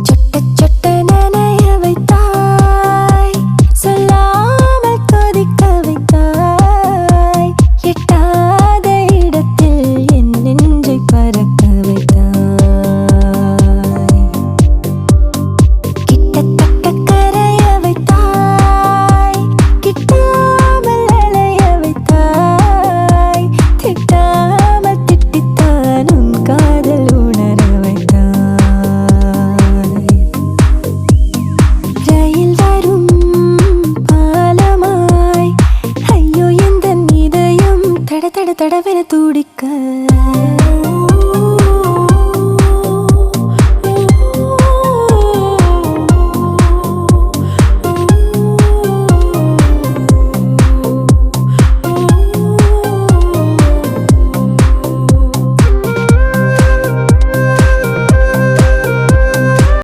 சொட்ட சொட்ட நனைய வைத்தாய், சொல்லாமல் கொதிக்க வைத்தாய், எட்டாத இடத்தில் என் நெஞ்சை பறக்க வைத்தாய். கிட்டத்தட்ட கரைய வைத்தாய், கிட்டாமல் அலைய வைத்தாய், திட்டாமல் திட்டித்தான் உன் காதல் உணர வைத்தாய். ரயில் வரும் பாலமாய் ஐயோ எந்த இதயம் தட தட தடவென துடிக்க